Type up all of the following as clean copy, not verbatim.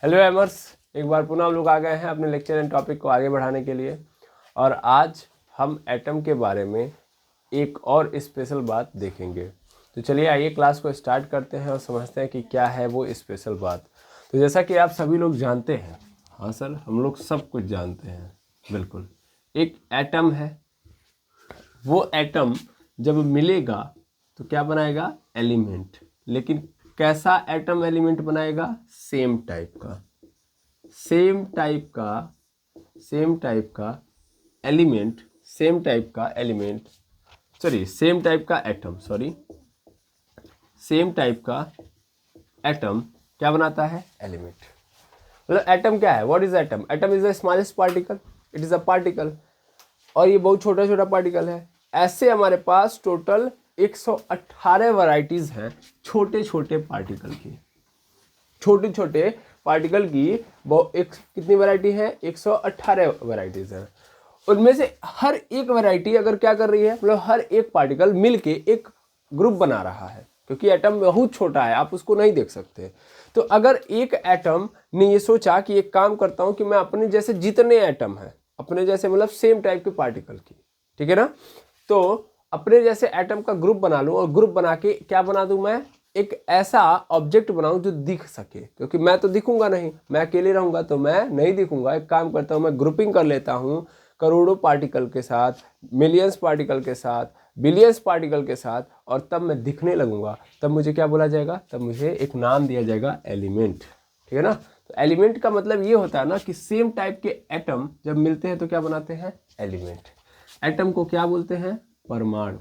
Hello एमर्स, एक बार पुनः हम लोग आ गए हैं अपने लेक्चर एंड टॉपिक को आगे बढ़ाने के लिए। और आज हम एटम के बारे में एक और स्पेशल बात देखेंगे। तो चलिए आइए क्लास को स्टार्ट करते हैं और समझते हैं कि क्या है वो स्पेशल बात। तो जैसा कि आप सभी लोग जानते हैं, हाँ सर, हम लोग सब कुछ जानते हैं, बिल्कुल। एक एटम है, वो एटम जब मिलेगा तो क्या बनाएगा? एलिमेंट। लेकिन कैसा एटम एलिमेंट बनाएगा? सेम टाइप का एलिमेंट, सेम टाइप का एटम क्या बनाता है? एलिमेंट। मतलब एटम क्या है? What is atom? Atom is the smallest particle, it is a particle, और ये बहुत छोटा छोटा पार्टिकल है। ऐसे हमारे पास टोटल 118 वैरायटीज हैं छोटे छोटे पार्टिकल की। कितनी वैरायटी है? 118 वैरायटीज है। उनमें से हर एक वैरायटी अगर क्या कर रही है, मतलब हर एक पार्टिकल मिलके एक ग्रुप बना रहा है, क्योंकि एटम बहुत छोटा है, आप उसको नहीं देख सकते। तो अगर एक एटम ने ये सोचा कि एक काम करता हूं कि मैं अपने जैसे जितने एटम है, अपने जैसे मतलब सेम टाइप के पार्टिकल की, ठीक है ना, तो अपने जैसे एटम का ग्रुप बना लूं, और ग्रुप बना के क्या बना दूं? मैं एक ऐसा ऑब्जेक्ट बनाऊं जो दिख सके, क्योंकि मैं तो दिखूंगा नहीं, मैं अकेले रहूंगा तो मैं नहीं दिखूंगा। एक काम करता हूं, मैं ग्रुपिंग कर लेता हूं करोड़ों पार्टिकल के साथ, मिलियंस पार्टिकल के साथ, बिलियंस पार्टिकल के साथ, और तब मैं दिखने लगूंगा। तब मुझे क्या बोला जाएगा? तब मुझे एक नाम दिया जाएगा, एलिमेंट। ठीक है ना? तो एलिमेंट का मतलब ये होता है ना कि सेम टाइप के एटम जब मिलते हैं तो क्या बनाते हैं? एलिमेंट। एटम को क्या बोलते हैं? परमाणु।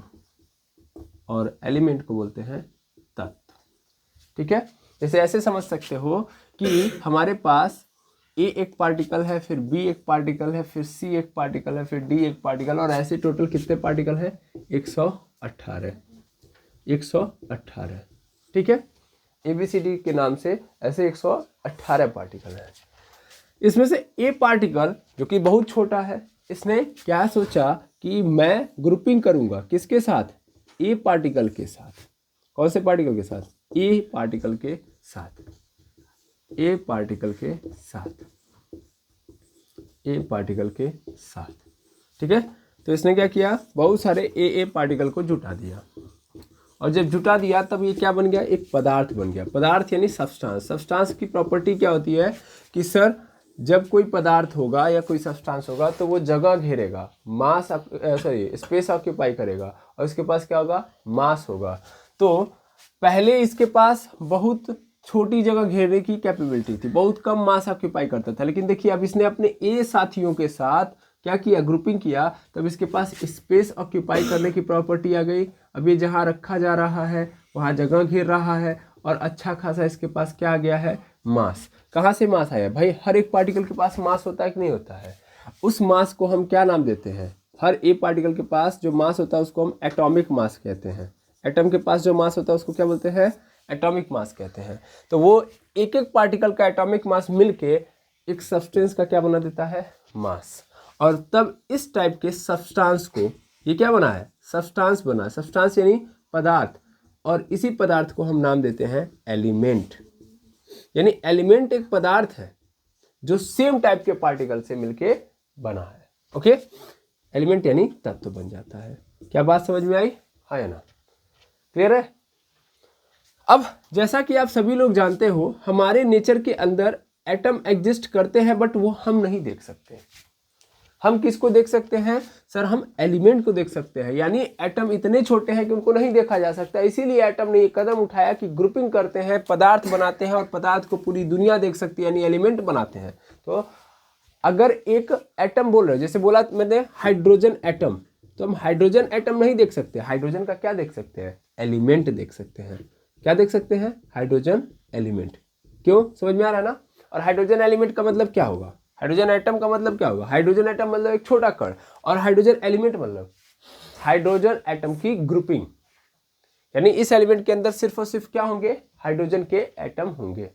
और एलिमेंट को बोलते हैं तत्व। ठीक है? जैसे ऐसे समझ सकते हो कि हमारे पास ए एक पार्टिकल है, फिर बी एक पार्टिकल है, फिर सी एक पार्टिकल है, फिर डी एक पार्टिकल, और ऐसे टोटल कितने पार्टिकल हैं? 118। 118। ठीक है? ABCD के नाम से ऐसे 118 पार्टिकल हैं। इसमें से ए पार्टिकल जो कि बहुत छोटा है, इसने क्या सोचा कि मैं ग्रुपिंग करूंगा किसके साथ? ए पार्टिकल के साथ। कौन से पार्टिकल के साथ? ए पार्टिकल के साथ। ए पार्टिकल के साथ। ए पार्टिकल के साथ। ठीक है? तो इसने क्या किया? बहुत सारे ए पार्टिकल को जुटा दिया, और जब जुटा दिया तब ये क्या बन गया? एक पदार्थ बन गया। पदार्थ यानी सब्सटेंस। सब्सटेंस की प्रॉपर्टी क्या होती है कि सर, जब कोई पदार्थ होगा या कोई सब्सटेंस होगा तो वो जगह घेरेगा, स्पेस ऑक्यूपाई करेगा, और इसके पास क्या होगा? मास होगा। तो पहले इसके पास बहुत छोटी जगह घेरने की कैपेबिलिटी थी, बहुत कम मास ऑक्यूपाई करता था। लेकिन देखिए अब इसने अपने ए साथियों के साथ क्या किया? ग्रुपिंग किया, तब इसके पास स्पेस ऑक्यूपाई करने की प्रॉपर्टी आ गई। अब ये जहाँ रखा जा रहा है वहाँ जगह घेर रहा है, और अच्छा खासा इसके पास क्या आ गया है? मास। कहाँ से मास आया भाई? हर एक पार्टिकल के पास मास होता है कि नहीं होता है? उस मास को हम क्या नाम देते हैं? हर एक पार्टिकल के पास जो मास होता है उसको हम एटॉमिक मास कहते हैं। एटम के पास जो मास होता है उसको क्या बोलते हैं? एटॉमिक मास कहते हैं। तो वो एक एक पार्टिकल का एटॉमिक मास मिलके एक सब्सटेंस का क्या बना देता है? मास। और तब इस टाइप के सब्सटेंस को ये क्या बना है? सब्सटेंस बना। सब्सटेंस यानी पदार्थ, और इसी पदार्थ को हम नाम देते हैं एलिमेंट। यानी एलिमेंट एक पदार्थ है जो सेम टाइप के पार्टिकल से मिलके बना है। ओके? एलिमेंट यानी तत्व बन जाता है। क्या बात समझ में आई? हाँ या ना? क्लियर है? अब जैसा कि आप सभी लोग जानते हो, हमारे नेचर के अंदर एटम एग्जिस्ट करते हैं, बट वो हम नहीं देख सकते। हम किसको देख सकते हैं? सर, हम एलिमेंट को देख सकते हैं। यानी एटम इतने छोटे हैं कि उनको नहीं देखा जा सकता। इसीलिए एटम ने ये कदम उठाया कि ग्रुपिंग करते हैं, पदार्थ बनाते हैं, और पदार्थ को पूरी दुनिया देख सकती है, यानी एलिमेंट बनाते हैं। तो अगर एक एटम बोल रहे हो, जैसे बोला मैंने हाइड्रोजन एटम, तो हम हाइड्रोजन एटम नहीं देख सकते। हाइड्रोजन का क्या देख सकते हैं? एलिमेंट देख सकते हैं। क्या देख सकते हैं? Hydrogen element. क्यों? समझ में आ रहा है ना? और हाइड्रोजन एलिमेंट का मतलब क्या होगा? हाइड्रोजन एटम का मतलब क्या होगा? हाइड्रोजन एटम मतलब एक छोटा कण, और हाइड्रोजन एलिमेंट मतलब हाइड्रोजन एटम की ग्रुपिंग। यानी इस एलिमेंट के अंदर सिर्फ और सिर्फ क्या होंगे? हाइड्रोजन के एटम होंगे।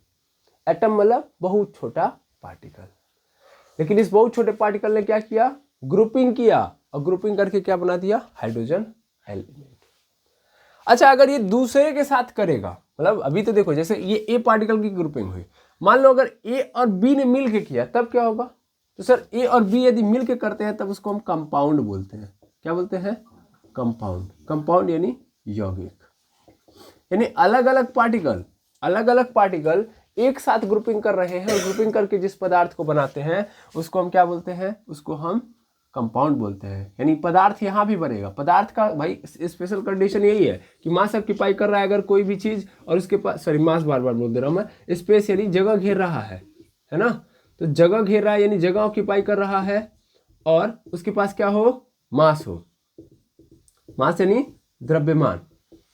एटम मतलब बहुत छोटा पार्टिकल। लेकिन इस बहुत छोटे पार्टिकल ने क्या किया? ग्रुपिंग किया, और ग्रुपिंग करके क्या बना दिया? Hydrogen element. अच्छा, अगर ये दूसरे के साथ करेगा, मतलब अभी तो देखो जैसे ये ए पार्टिकल की ग्रुपिंग हुई, मान लो अगर ए और बी ने मिल के किया तब क्या होगा? तो सर ए और बी यदि मिल के करते हैं तब उसको हम कंपाउंड बोलते हैं। क्या बोलते हैं? कंपाउंड। कंपाउंड यानी यौगिक, यानी अलग अलग पार्टिकल एक साथ ग्रुपिंग कर रहे हैं और ग्रुपिंग करके जिस पदार्थ को बनाते हैं उसको हम क्या बोलते हैं? उसको हम कंपाउंड बोलते हैं। यानी पदार्थ यहाँ भी बनेगा। पदार्थ का भाई स्पेशल कंडीशन यही है कि मास ऑक्यूपाई कर रहा है अगर कोई भी चीज और उसके पास, सॉरी मास बार बार बोल दे रहा हूँ मैं, स्पेस यानी जगह घेर रहा है ना? तो जगह घेर रहा है यानी जगह ऑक्यूपाई कर रहा है और उसके पास क्या हो? मास हो। मास यानी द्रव्यमान,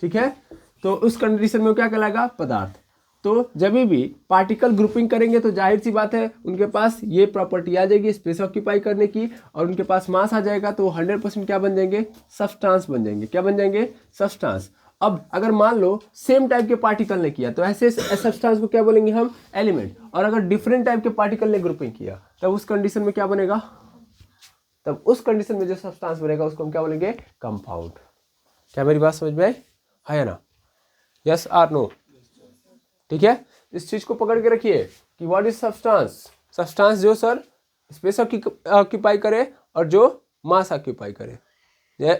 ठीक है? तो उस कंडीशन में क्या कहलाएगा? पदार्थ। तो जब भी पार्टिकल ग्रुपिंग करेंगे तो जाहिर सी बात है उनके पास ये प्रॉपर्टी आ जाएगी स्पेस ऑक्यूपाई करने की और उनके पास मास आ जाएगा तो 100% क्या बन जाएंगे? सब्सटेंस बन जाएंगे। क्या बन जाएंगे? सब्सटेंस। अब अगर मान लो सेम टाइप के पार्टिकल ने किया तो ऐसे सब्सटेंस को क्या बोलेंगे हम? एलिमेंट। और अगर डिफरेंट टाइप के पार्टिकल ने ग्रुपिंग किया तब उस कंडीशन में क्या बनेगा? तब उस कंडीशन में जो सब्सटेंस बनेगा उसको हम क्या बोलेंगे? कंपाउंड। क्या मेरी बात समझ में आई? है ना? यस और नो? ठीक है, इस चीज को पकड़ के रखिए कि व्हाट इज सब्सटेंस? सब्सटेंस जो सर स्पेस ऑक्यूपाई करे और जो मास ऑक्यूपाई करे,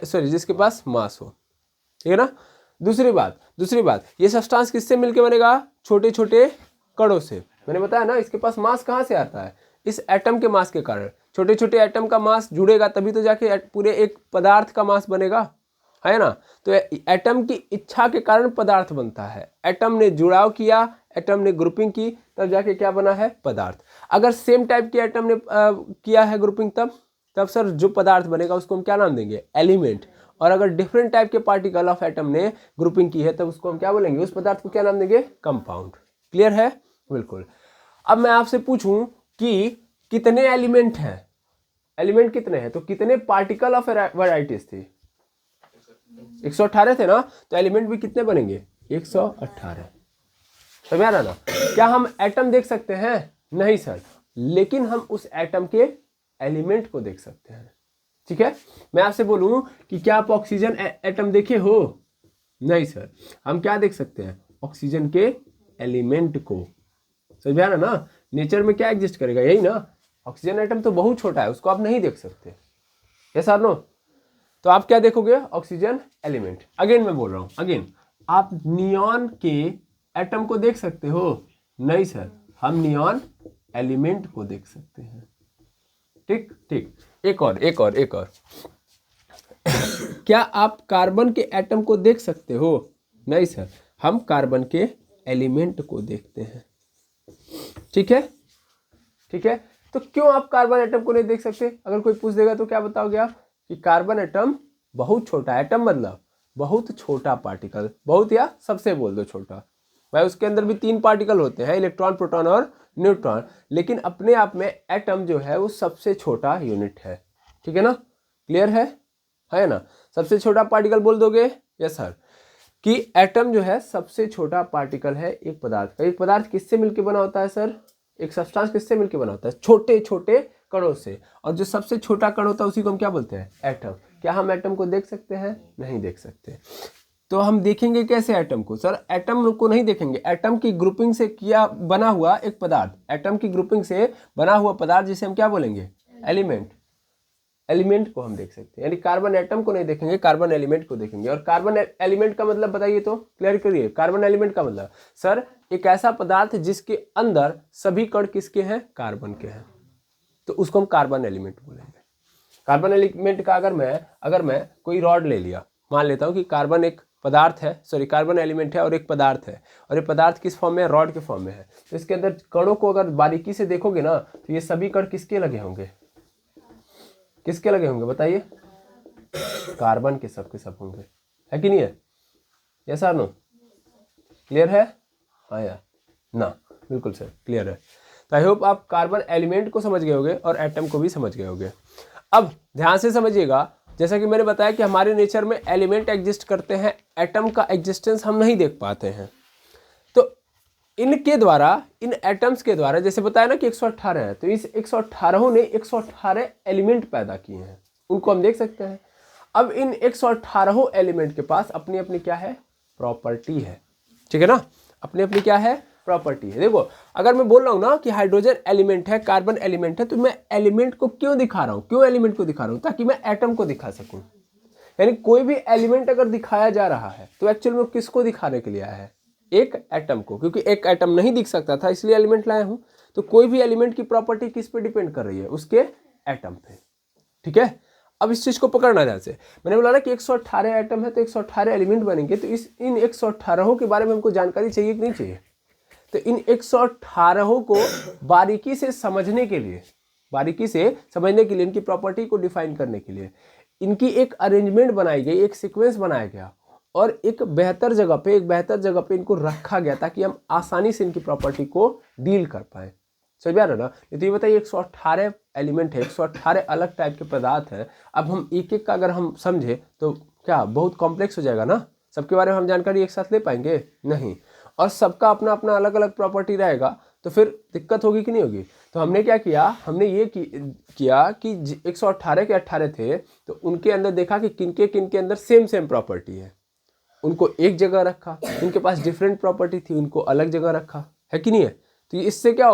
सॉरी जिसके पास मास हो, ठीक है ना? दूसरी बात ये सब्सटेंस किससे मिलके बनेगा? छोटे छोटे कणों से। मैंने बताया ना इसके पास मास कहाँ से आता है? इस एटम के मास के कारण। छोटे छोटे एटम का मास जुड़ेगा तभी तो जाके पूरे एक पदार्थ का मास बनेगा, है ना? तो एटम की इच्छा के कारण पदार्थ बनता है। एटम ने जुड़ाव किया, एटम ने ग्रुपिंग की, तब जाके क्या बना है? पदार्थ। अगर सेम टाइप की एटम ने किया है ग्रुपिंग तब सर जो पदार्थ बनेगा उसको हम क्या नाम देंगे? एलिमेंट। और अगर डिफरेंट टाइप के पार्टिकल ऑफ एटम ने ग्रुपिंग की है तब उसको हम क्या बोलेंगे? उस पदार्थ को क्या नाम देंगे? कंपाउंड। क्लियर है? बिल्कुल। अब मैं आपसे पूछूं कि कितने एलिमेंट हैं? एलिमेंट कितने हैं? तो कितने पार्टिकल ऑफ वैराइटीज थी? 118 थे ना? तो एलिमेंट भी कितने बनेंगे? 118। समझ आ रहा ना? क्या हम एटम देख सकते हैं? नहीं सर, लेकिन हम उस एटम के एलिमेंट को देख सकते हैं। ठीक है, मैं आपसे बोलूं कि क्या आप ऑक्सीजन एटम देखे हो? नहीं सर, हम क्या देख सकते हैं? ऑक्सीजन के एलिमेंट को। समझ आ रहा ना? नेचर में क्या एग्जिस्ट करेगा? यही ना। ऑक्सीजन एटम तो बहुत छोटा है, उसको आप नहीं देख सकते। यस और नो? तो आप क्या देखोगे? Oxygen element. अगेन मैं बोल रहा हूं, अगेन आप नियॉन के एटम को देख सकते हो? नहीं सर, हम नियॉन एलिमेंट को देख सकते हैं। ठीक ठीक, एक और क्या आप कार्बन के एटम को देख सकते हो? नहीं सर, हम कार्बन के एलिमेंट को देखते हैं। ठीक है, ठीक है। तो क्यों आप कार्बन एटम को नहीं देख सकते? अगर कोई पूछ देगा तो क्या बताओगे आप? कि कार्बन एटम बहुत छोटा। एटम मतलब बहुत छोटा पार्टिकल, बहुत या सबसे बोल दो छोटा। भाई उसके अंदर भी 3 पार्टिकल होते हैं, इलेक्ट्रॉन, प्रोटॉन और न्यूट्रॉन, लेकिन अपने आप में एटम जो है वो सबसे छोटा यूनिट है। ठीक है ना? क्लियर है ना? सबसे छोटा पार्टिकल बोल दोगे? यस सर, कि एटम जो है सबसे छोटा पार्टिकल है एक पदार्थ का। एक पदार्थ किससे मिलकर बना होता है सर? एक सब्सटेंस किससे मिलकर बना होता है? छोटे छोटे कणों से। और जो सबसे छोटा कण होता है उसी को हम क्या बोलते हैं? एटम। क्या हम एटम को देख सकते हैं? नहीं देख सकते। तो हम देखेंगे कैसे एटम को? सर एटम को नहीं देखेंगे, एटम की ग्रुपिंग से किया बना हुआ एक पदार्थ, एटम की ग्रुपिंग से बना हुआ पदार्थ जिसे हम क्या बोलेंगे? एलिमेंट। एलिमेंट को हम देख सकते हैं। यानी कार्बन एटम को नहीं देखेंगे, कार्बन एलिमेंट को देखेंगे। और कार्बन एलिमेंट का मतलब बताइए तो, क्लियर करिए। कार्बन एलिमेंट का मतलब सर एक ऐसा पदार्थ जिसके अंदर सभी कण किसके हैं? कार्बन के हैं, तो उसको हम कार्बन एलिमेंट बोलेंगे। कार्बन एलिमेंट का अगर मैं कोई रॉड ले लिया, मान लेता हूं कि कार्बन एक पदार्थ है, सॉरी कार्बन एलिमेंट है और एक पदार्थ है, और ये पदार्थ किस फॉर्म में है? रॉड के फॉर्म में है। तो इसके अंदर कणों को अगर बारीकी से देखोगे ना तो ये सभी कण किसके लगे होंगे? किसके लगे होंगे बताइए? कार्बन के सब होंगे, है कि नहीं है? यस और नो? क्लियर है? हाँ या ना? बिल्कुल सर, क्लियर है। तो आई होप आप कार्बन एलिमेंट को समझ गए होंगे और एटम को भी समझ गए होंगे। अब ध्यान से समझिएगा, जैसा कि मैंने बताया कि हमारे नेचर में एलिमेंट एग्जिस्ट करते हैं, एटम का एग्जिस्टेंस हम नहीं देख पाते हैं। तो इनके द्वारा, इन एटम्स के द्वारा, जैसे बताया ना कि 118 है, तो इस 118 ने 118 एलिमेंट पैदा किए हैं, उनको हम देख सकते हैं। अब इन 118 एलिमेंट के पास अपनी अपनी क्या है? प्रॉपर्टी है। ठीक है ना? अपनी अपनी क्या है? प्रॉपर्टी है। देखो अगर मैं बोल रहा हूँ ना कि हाइड्रोजन एलिमेंट है, कार्बन एलिमेंट है, तो मैं एलिमेंट को क्यों दिखा रहा हूँ, क्यों एलिमेंट को दिखा रहा हूँ, ताकि मैं एटम को दिखा सकूँ। यानी कोई भी एलिमेंट अगर दिखाया जा रहा है तो एक्चुअल में किसको दिखाने के लिए आया है, एक एटम को, क्योंकि एक एटम नहीं दिख सकता था इसलिए एलिमेंट लाया हूँ। तो कोई भी एलिमेंट की प्रॉपर्टी किस पे डिपेंड कर रही है, उसके एटम पे। ठीक है, अब इस चीज को पकड़ना ध्यान से। मैंने बोला ना कि 118 एटम है तो 118 एलिमेंट बनेंगे, तो इन 118 के बारे में हमको जानकारी चाहिए कि नहीं चाहिए। तो इन 118 को बारीकी से समझने के लिए, इनकी प्रॉपर्टी को डिफाइन करने के लिए इनकी एक अरेंजमेंट बनाई गई, एक सीक्वेंस बनाया गया और एक बेहतर जगह पे इनको रखा गया ताकि हम आसानी से इनकी प्रॉपर्टी को डील कर पाए। समझ में आ रहा ना। तो ये बताइए 118 एलिमेंट है, 118 अलग टाइप के पदार्थ हैं। अब हम एक एक का अगर हम समझे तो क्या बहुत कॉम्प्लेक्स हो जाएगा ना, सबके बारे में हम जानकारी एक साथ ले पाएंगे नहीं, और सबका अपना अपना अलग अलग प्रॉपर्टी रहेगा तो फिर दिक्कत होगी कि नहीं होगी। तो हमने क्या किया, हमने ये किया कि 118 के 18 थे तो उनके अंदर देखा कि किनके अंदर सेम प्रॉपर्टी है, उनको एक जगह रखा। इनके पास डिफरेंट प्रॉपर्टी थी, उनको अलग जगह रखा, है कि नहीं है। तो इससे क्या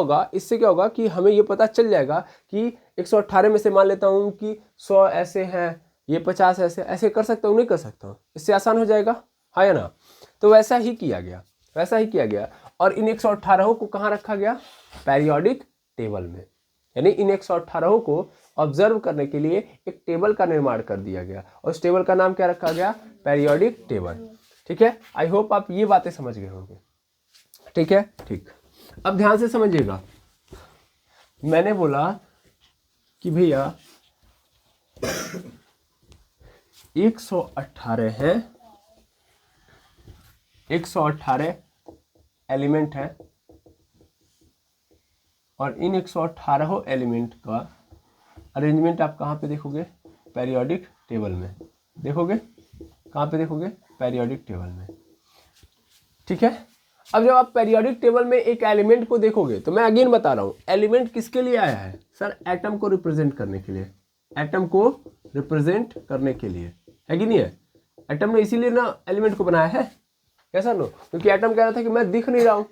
होगा कि हमें ये पता चल जाएगा कि 118 में से मान लेता हूँ कि 100 ऐसे हैं, ये 50 ऐसे कर सकता हूँ, नहीं कर सकता हूँ, इससे आसान हो जाएगा, हाँ या ना। तो वैसा ही किया गया और इन 118 को कहाँ रखा गया, पेरियोडिक टेबल में। यानी इन 118 को ऑब्जर्व करने के लिए एक टेबल का निर्माण कर दिया गया और उस टेबल का नाम क्या रखा गया, पेरियोडिक टेबल। ठीक है, आई होप आप ये बातें समझ गए होंगे। ठीक है, ठीक। अब ध्यान से समझिएगा, मैंने बोला कि भैया 118 है, 118 एलिमेंट है और इन 118 एलिमेंट का अरेंजमेंट आप कहाँ पे देखोगे, पेरियोडिक टेबल में देखोगे। कहाँ पे देखोगे, पेरियोडिक टेबल में। ठीक है, अब जब आप पेरियोडिक टेबल में एक एलिमेंट को देखोगे तो मैं अगेन बता रहा हूँ, एलिमेंट किसके लिए आया है सर, एटम को रिप्रेजेंट करने के लिए, एटम को रिप्रेजेंट करने के लिए, है कि नहीं है। एटम ने इसीलिए ना एलिमेंट को बनाया है, कैसा नो, क्योंकि एटम कह रहा था कि मैं दिख नहीं रहा हूँ,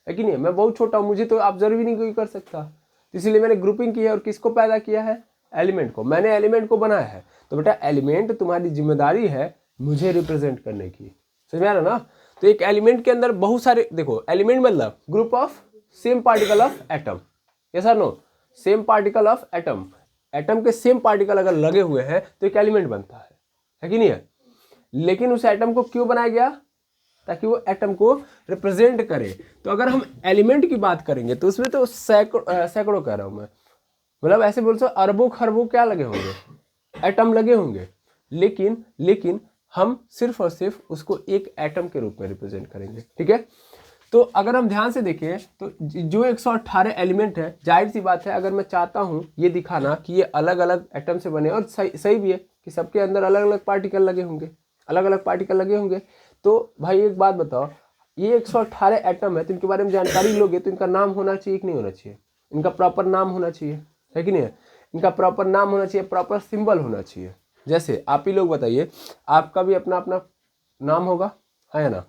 है कि नहीं, मैं बहुत छोटा हूँ, मुझे तो ऑब्जर्व ही नहीं कोई कर सकता, इसीलिए मैंने ग्रुपिंग की है और किसको पैदा किया है, एलिमेंट को। मैंने एलिमेंट को बनाया है, तो बेटा एलिमेंट तुम्हारी जिम्मेदारी है मुझे रिप्रेजेंट करने की। समझ में आ रहा ना। तो एक एलिमेंट के अंदर बहुत सारे, देखो एलिमेंट मतलब group of same particle of atom, yes और no, same particle of atom. Atom के सेम पार्टिकल अगर लगे हुए हैं तो एक एलिमेंट बनता है कि नहीं है। लेकिन उस एटम को क्यों बनाया गया, ताकि वो एटम को रिप्रेजेंट करे। तो अगर हम एलिमेंट की बात करेंगे तो उसमें तो सैकड़ों कह रहा हूं मैं, मतलब ऐसे बोल सकते अरबों खरबों क्या लगे होंगे, एटम लगे होंगे, लेकिन हम सिर्फ और सिर्फ उसको एक एटम के रूप में रिप्रेजेंट करेंगे। ठीक है, तो अगर हम ध्यान से देखें तो जो 118 एलिमेंट है, जाहिर सी बात है अगर मैं चाहता हूं ये दिखाना कि ये अलग अलग एटम से बने, और सही भी है कि सबके अंदर अलग अलग पार्टिकल लगे होंगे, तो भाई एक बात बताओ, ये 118 एटम है तो इनके बारे में जानकारी लोगे तो इनका नाम होना चाहिए कि नहीं होना चाहिए, इनका प्रॉपर नाम होना चाहिए, है कि नहीं, इनका प्रॉपर नाम होना चाहिए, प्रॉपर सिंबल होना चाहिए। जैसे आप ही लोग बताइए, आपका भी अपना अपना नाम होगा, है ना,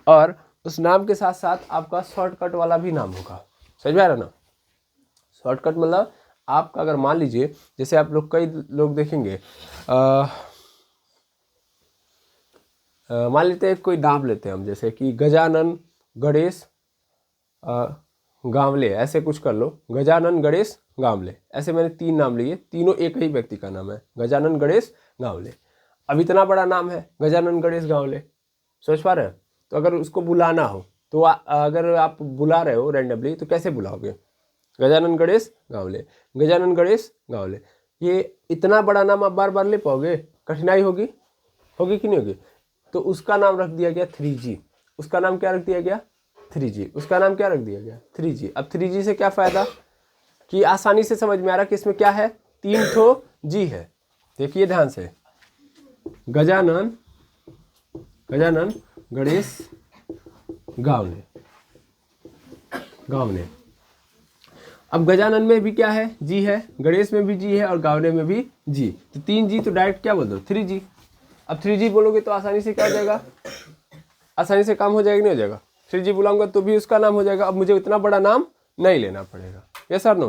और उस नाम के साथ साथ आपका शॉर्टकट वाला भी नाम होगा। समझ में आ रहा ना, शॉर्टकट मतलब आपका, अगर मान लीजिए जैसे आप लोग कई लोग देखेंगे, मान लेते हैं कोई नाम लेते हैं हम, जैसे कि गजानन गणेश गांवले, ऐसे कुछ कर लो, गजानन गणेश गांवले, ऐसे मैंने 3 नाम लिए, तीनों एक ही व्यक्ति का नाम है, गजानन गणेश गांवले। अब इतना बड़ा नाम है गजानन गणेश गांवले, सोच पा रहे हैं। तो अगर उसको बुलाना हो तो अगर आप बुला रहे हो रैंडमली तो कैसे बुलाओगे, गजानन गणेश गांवले, गजानन गणेश गांवले। ये इतना बड़ा नाम आप बार बार ले पाओगे, कठिनाई होगी कि नहीं होगी। तो उसका नाम रख दिया गया 3G, उसका नाम क्या रख दिया गया 3G, उसका नाम क्या रख दिया गया 3G। अब 3G से क्या फायदा कि आसानी से समझ में आ रहा कि इसमें क्या है, 3 ठो जी है। देखिए ध्यान से, गजानन गणेश गांवले। अब गजानन में भी क्या है, जी है, गणेश में भी जी है और गांवले में भी जी, तो 3G तो डायरेक्ट क्या बोल दो 3G। अब 3G बोलोगे तो आसानी से क्या हो जाएगा, आसानी से काम हो जाएगा नहीं हो जाएगा। 3G बुलाऊंगा तो भी उसका नाम हो जाएगा। अब मुझे इतना बड़ा नाम नहीं लेना पड़ेगा। यस और नो?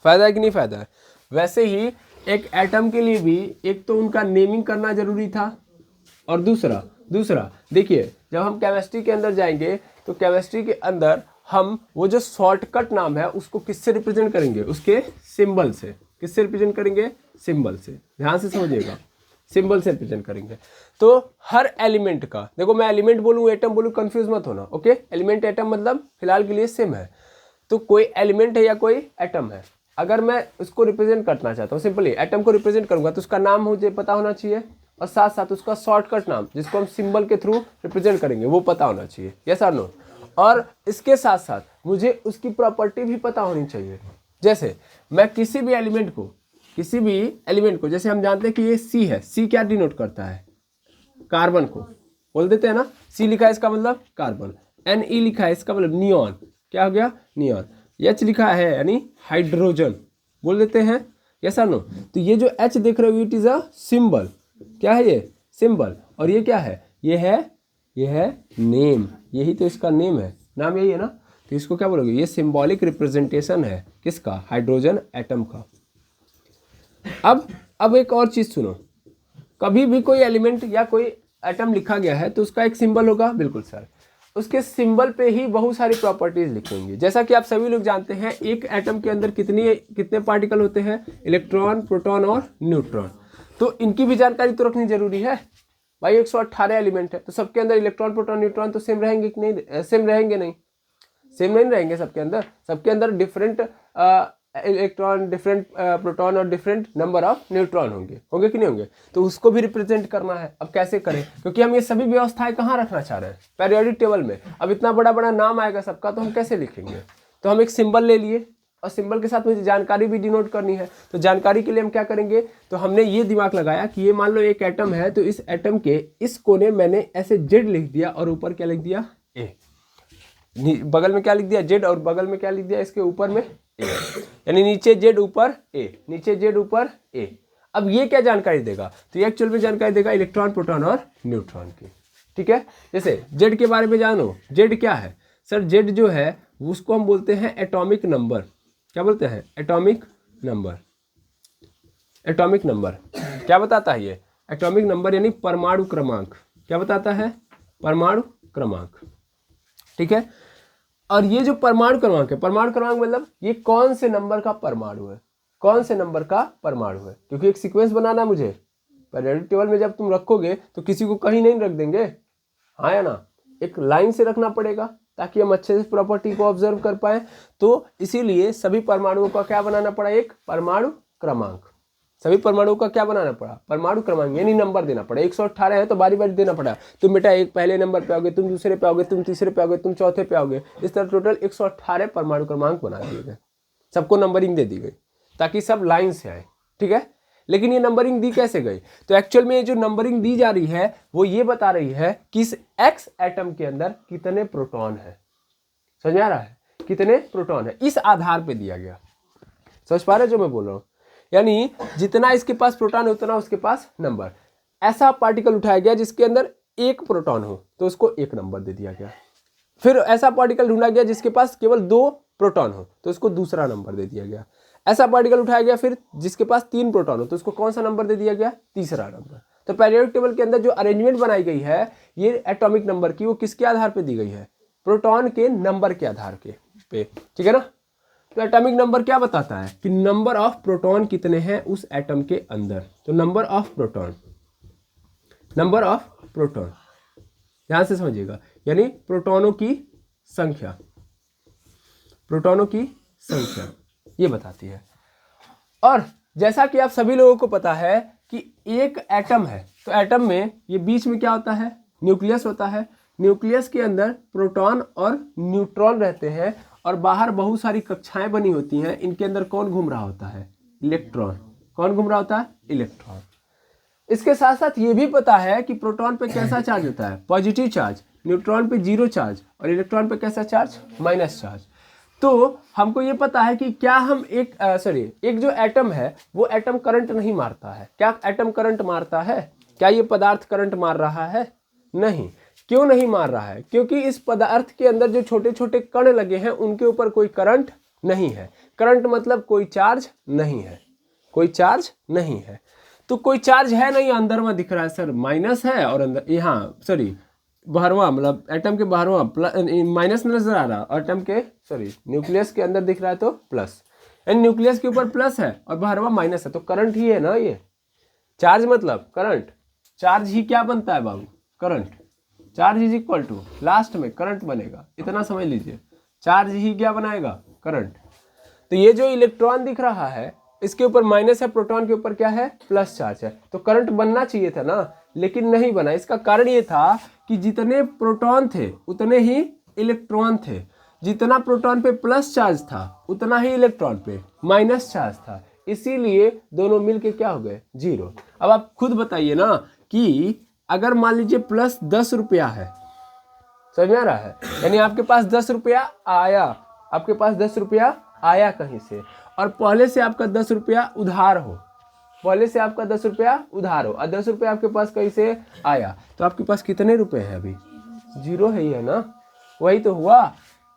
फायदा है कि नहीं फायदा है? वैसे ही एक एटम के लिए भी एक तो उनका नेमिंग करना जरूरी था, और दूसरा देखिए, जब हम केमिस्ट्री के अंदर जाएंगे तो केमिस्ट्री के अंदर हम वो जो शॉर्टकट नाम है उसको किससे रिप्रेजेंट करेंगे? उसके सिंबल से। किससे रिप्रेजेंट करेंगे? सिंबल से। ध्यान से समझिएगा, सिंबल से रिप्रेजेंट करेंगे। तो हर एलिमेंट का, देखो मैं एलिमेंट बोलूँ एटम बोलूँ कंफ्यूज मत होना, ओके? एलिमेंट एटम मतलब फिलहाल के लिए सेम है। तो कोई एलिमेंट है या कोई एटम है, अगर मैं उसको रिप्रेजेंट करना चाहता हूँ, सिंपली एटम को रिप्रेजेंट करूंगा तो उसका नाम मुझे पता होना चाहिए, और साथ साथ उसका शॉर्टकट नाम जिसको हम सिंबल के थ्रू रिप्रेजेंट करेंगे वो पता होना चाहिए। यस और नो? और इसके साथ साथ मुझे उसकी प्रॉपर्टी भी पता होनी चाहिए। जैसे मैं किसी भी एलिमेंट को जैसे हम जानते हैं कि ये सी है, सी क्या डिनोट करता है? कार्बन को बोल देते हैं ना, सी लिखा है इसका मतलब कार्बन, Ne लिखा है इसका मतलब नियॉन, क्या हो गया? नियॉन। H लिखा है यानी हाइड्रोजन, बोल देते हैं। यस और नो? तो ये जो H देख रहे हो इट इज अ सिंबल। क्या है ये? सिंबल। और ये क्या है? ये है नेम, यही तो इसका नेम है, नाम यही है ना, तो इसको क्या बोलोगे? ये सिंबॉलिक रिप्रेजेंटेशन है किसका? हाइड्रोजन एटम का। अब एक और चीज सुनो, कभी भी कोई एलिमेंट या कोई एटम लिखा गया है तो उसका एक सिंबल होगा। बिल्कुल सर, उसके सिंबल पे ही बहुत सारी प्रॉपर्टीज लिखेंगे। जैसा कि आप सभी लोग जानते हैं एक एटम के अंदर कितने पार्टिकल होते हैं? इलेक्ट्रॉन, प्रोटॉन और न्यूट्रॉन। तो इनकी भी जानकारी तो रखनी जरूरी है भाई। 118 एलिमेंट है तो सबके अंदर इलेक्ट्रॉन, प्रोटॉन, न्यूट्रॉन तो सेम रहेंगे कि नहीं? सेम रहेंगे नहीं, सेम नहीं रहेंगे सबके अंदर डिफरेंट इलेक्ट्रॉन, डिफरेंट प्रोटॉन और डिफरेंट नंबर ऑफ न्यूट्रॉन होंगे कि नहीं होंगे? तो उसको भी रिप्रेजेंट करना है। अब कैसे करें? क्योंकि हम ये सभी व्यवस्थाएं कहाँ रखना चाह रहे हैं? पीरियोडिक टेबल में। अब इतना बड़ा नाम आएगा सबका तो हम कैसे लिखेंगे? तो हम एक सिंबल ले लिए, और सिंबल के साथ मुझे जानकारी भी डिनोट करनी है। तो जानकारी के लिए हम क्या करेंगे? तो हमने ये दिमाग लगाया कि ये मान लो एक एटम है, तो इस एटम के इस कोने मैंने ऐसे जेड लिख दिया और ऊपर क्या लिख दिया? ए। बगल में क्या लिख दिया? जेड, और बगल में क्या लिख दिया? इसके ऊपर में ए, यानी नीचे जेड ऊपर ए, नीचे जेड ऊपर ए। अब ये क्या जानकारी देगा? तो ये एक्चुअल में जानकारी देगा इलेक्ट्रॉन, प्रोटॉन और न्यूट्रॉन की। ठीक है, जैसे जेड के बारे में जानो, जेड क्या है? सर जेड जो है उसको हम बोलते हैं एटॉमिक नंबर। क्या बोलते हैं? Atomic number. एटॉमिक नंबर क्या बताता है ये? एटॉमिक नंबर यानी परमाणु क्रमांक। क्या बताता है? परमाणु क्रमांक। ठीक है, और ये जो परमाणु क्रमांक है, परमाणु क्रमांक मतलब ये कौन से नंबर का परमाणु है, कौन से नंबर का परमाणु है। क्योंकि एक सीक्वेंस बनाना है मुझे। पीरियोडिक टेबल में जब तुम रखोगे तो किसी को कहीं नहीं रख देंगे, हाँ या ना? एक लाइन से रखना पड़ेगा ताकि हम अच्छे से प्रॉपर्टी को ऑब्जर्व कर पाए। तो इसीलिए सभी परमाणुओं का क्या बनाना पड़ा? एक परमाणु क्रमांक। सभी परमाणुओं का क्या बनाना पड़ा? परमाणु क्रमांक, यानी नंबर देना पड़ा। 118 है तो बारी बारी देना पड़ा। तुम बेटा एक पहले नंबर पे आओगे, तुम दूसरे पे आओगे, तुम तीसरे पे आओगे, तुम चौथे पे आओगे। इस तरह टोटल 118 परमाणु क्रमांक बना दिए गए, सबको नंबरिंग दे दी गई ताकि सब लाइन से आए। ठीक है, लेकिन ये नंबरिंग दी कैसे गई? तो एक्चुअल में जो नंबरिंग दी जा रही है वो ये बता रही है कि इस एक्स एटम के अंदर कितने प्रोटॉन है। समझ आ रहा है? कितने प्रोटॉन है, इस आधार पे दिया गया। समझ पा रहे जो मैं बोल रहा हूँ? यानी जितना इसके पास प्रोटॉन है उतना उसके पास नंबर। ऐसा पार्टिकल उठाया गया जिसके अंदर एक प्रोटॉन हो तो उसको एक नंबर दे दिया गया। फिर ऐसा पार्टिकल ढूंढा गया जिसके पास केवल 2 प्रोटॉन हो तो उसको दूसरा नंबर दे दिया गया। ऐसा पार्टिकल उठाया गया फिर जिसके पास 3 प्रोटॉन हो तो उसको कौन सा नंबर दे दिया गया? तीसरा नंबर। तो पीरियोडिक टेबल के अंदर जो अरेंजमेंट बनाई गई है ये एटॉमिक नंबर की, वो किसके आधार पर दी गई है? प्रोटॉन के नंबर के आधार पे। ठीक है ना? तो एटॉमिक नंबर क्या बताता है कि नंबर ऑफ प्रोटॉन कितने हैं उस एटम के अंदर। तो number of proton, number of proton, ध्यान से समझिएगा, यानी प्रोटॉनों की संख्या, प्रोटॉनों की संख्या ये बताती है। और जैसा कि आप सभी लोगों को पता है कि एक एटम है तो एटम में ये बीच में क्या होता है? न्यूक्लियस होता है। न्यूक्लियस के अंदर प्रोटॉन और न्यूट्रॉन रहते हैं और बाहर बहुत सारी कक्षाएं बनी होती हैं। इनके अंदर कौन घूम रहा होता है? इलेक्ट्रॉन। कौन घूम रहा होता है? इलेक्ट्रॉन। इसके साथ साथ ये भी पता है कि प्रोटॉन पे कैसा चार्ज होता है? Positive charge. न्यूट्रॉन पे 0 चार्ज और इलेक्ट्रॉन पे कैसा चार्ज? Minus charge. तो हमको ये पता है कि क्या हम एक जो एटम है वो एटम करंट नहीं मारता है। क्या एटम करंट मारता है? क्या ये पदार्थ करंट मार रहा है? नहीं। क्यों नहीं मार रहा है? क्योंकि इस पदार्थ के अंदर जो छोटे छोटे कण लगे हैं उनके ऊपर कोई करंट नहीं है। करंट मतलब कोई चार्ज नहीं है, कोई चार्ज नहीं है। तो कोई चार्ज है नहीं, अंदर में दिख रहा है सर माइनस है और अंदर यहाँ सॉरी बाहरवा मतलब एटम के बाहरवा माइनस नजर आ रहा, एटम के सॉरी न्यूक्लियस के अंदर दिख रहा है तो प्लस, यानी न्यूक्लियस के ऊपर प्लस है और बाहरवा माइनस है, तो करंट ही है ना ये। चार्ज मतलब करंट, चार्ज ही क्या बनता है बाबू? Current. Charge is equal to last में करंट बनेगा, इतना समझ लीजिए, चार्ज ही क्या बनाएगा? करंट। तो ये जो इलेक्ट्रॉन दिख रहा है इसके ऊपर माइनस है, प्रोटॉन के ऊपर क्या है? प्लस चार्ज है, तो करंट बनना चाहिए था ना, लेकिन नहीं बना। इसका कारण ये था कि जितने प्रोटॉन थे उतने ही इलेक्ट्रॉन थे, जितना प्रोटॉन पे प्लस चार्ज था उतना ही इलेक्ट्रॉन पे माइनस चार्ज था, इसीलिए दोनों मिलके क्या हो गए? जीरो। अब आप खुद बताइए ना कि अगर मान लीजिए प्लस 10 रुपया है, समझ में आ रहा है, यानी आपके पास 10 रुपया आया, आपके पास 10 रुपया आया कहीं से, और पहले से आपका 10 रुपया उधार हो, पहले से आपका 10 रुपया उधार हो और 10 रुपया आपके पास कहीं से आया, तो आपके पास कितने रुपए हैं? अभी जीरो है ही है ना। वही तो हुआ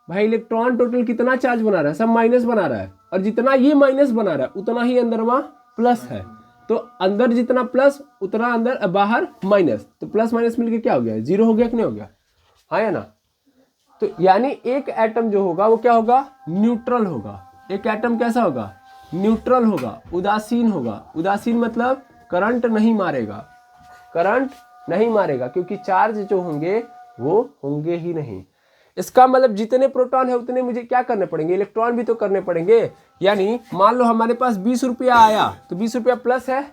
भाई, इलेक्ट्रॉन टोटल कितना चार्ज बना रहा है? सब माइनस बना रहा है, और जितना ये माइनस बना रहा है उतना ही अंदर वहाँ प्लस है, तो अंदर जितना प्लस उतना अंदर बाहर माइनस, तो प्लस माइनस मिलके क्या हो गया? जीरो हो गया कि नहीं हो गया? हाँ या ना। तो यानी एक एटम जो होगा वो क्या होगा? न्यूट्रल होगा। एक एटम कैसा होगा? न्यूट्रल होगा, उदासीन होगा। उदासीन मतलब करंट नहीं मारेगा, करंट नहीं मारेगा, क्योंकि चार्ज जो होंगे वो होंगे ही नहीं। इसका मतलब जितने प्रोटॉन है उतने मुझे क्या करने पड़ेंगे? इलेक्ट्रॉन भी तो करने पड़ेंगे। यानी मान लो हमारे पास 20 रुपया आया, तो 20 रुपया प्लस है,